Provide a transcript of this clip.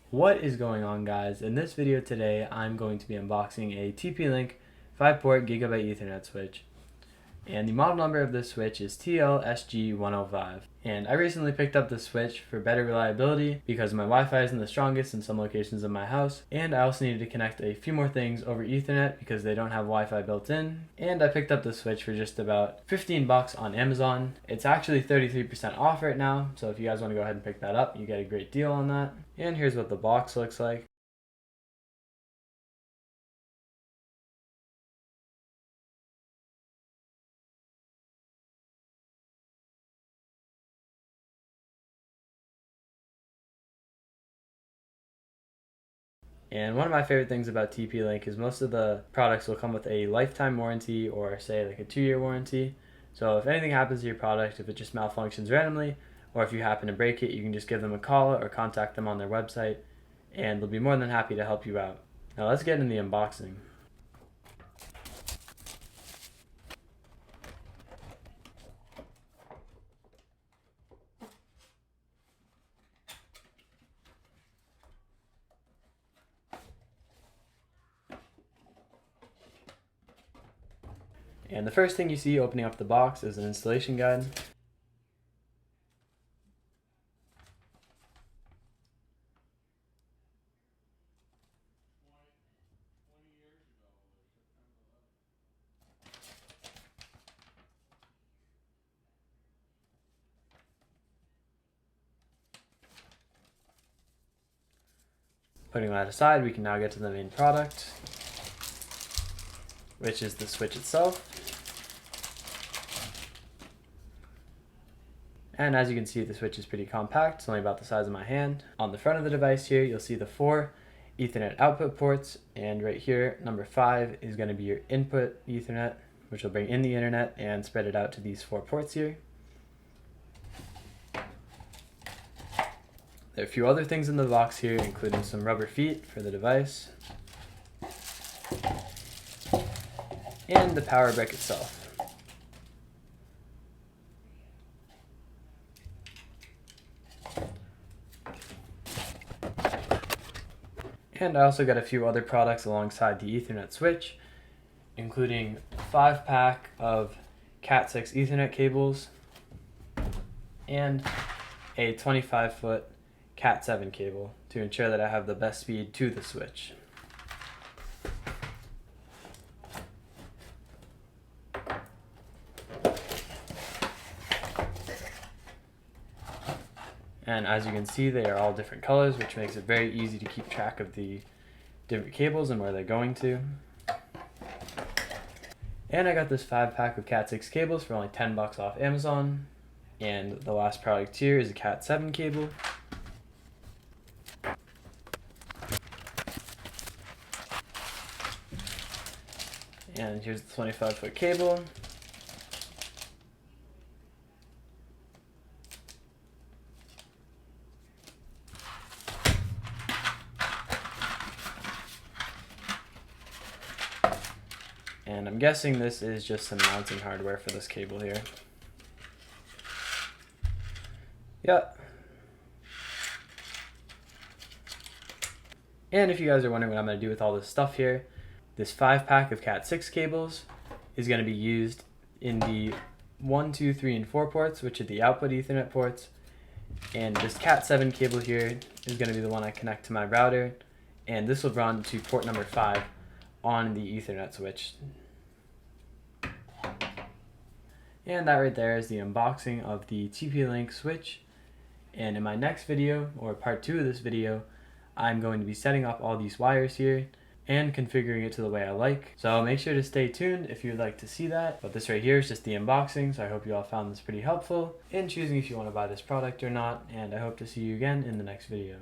What is going on, guys? In this video today I'm going to be unboxing a TP-Link 5-port Gigabit Ethernet switch, and the model number of this switch is TL-SG105. And I recently picked up this switch for better reliability because my Wi-Fi isn't the strongest in some locations of my house, and I also needed to connect a few more things over Ethernet because they don't have Wi-Fi built in. And I picked up this switch for just about 15 bucks on Amazon. It's actually 33% off right now, so if you guys want to go ahead and pick that up, you get a great deal on that. And here's what the box looks like. And one of my favorite things about TP-Link is most of the products will come with a lifetime warranty, or say like a 2-year warranty. So if anything happens to your product, if it just malfunctions randomly, or if you happen to break it, you can just give them a call or contact them on their website, and they'll be more than happy to help you out. Now let's get into the unboxing. And the first thing you see opening up the box is an installation guide. Putting that aside, we can now get to the main product, which is the switch itself. And as you can see, the switch is pretty compact. It's only about the size of my hand. On the front of the device here, you'll see the 4 Ethernet output ports, and right here, number 5 is going to be your input Ethernet, which will bring in the internet and spread it out to these 4 ports here. There are a few other things in the box here, including some rubber feet for the device, and the power brick itself. And I also got a few other products alongside the Ethernet switch, including a 5-pack of Cat6 Ethernet cables and a 25-foot Cat7 cable to ensure that I have the best speed to the switch. And as you can see, they are all different colors, which makes it very easy to keep track of the different cables and where they're going to. And I got this 5-pack of Cat6 cables for only 10 bucks off Amazon. And the last product here is a Cat7 cable. And here's the 25-foot cable. And I'm guessing this is just some mounting hardware for this cable here. Yep. And if you guys are wondering what I'm going to do with all this stuff here, this 5-pack of Cat6 cables is going to be used in the 1, 2, 3, and 4 ports, which are the output Ethernet ports. And this Cat7 cable here is going to be the one I connect to my router, and this will run to port number 5 on the Ethernet switch. And that right there is the unboxing of the TP-Link switch. And in my next video, or part 2 of this video, I'm going to be setting up all these wires here and configuring it to the way I like. So make sure to stay tuned if you'd like to see that. But this right here is just the unboxing, so I hope you all found this pretty helpful in choosing if you want to buy this product or not, and I hope to see you again in the next video.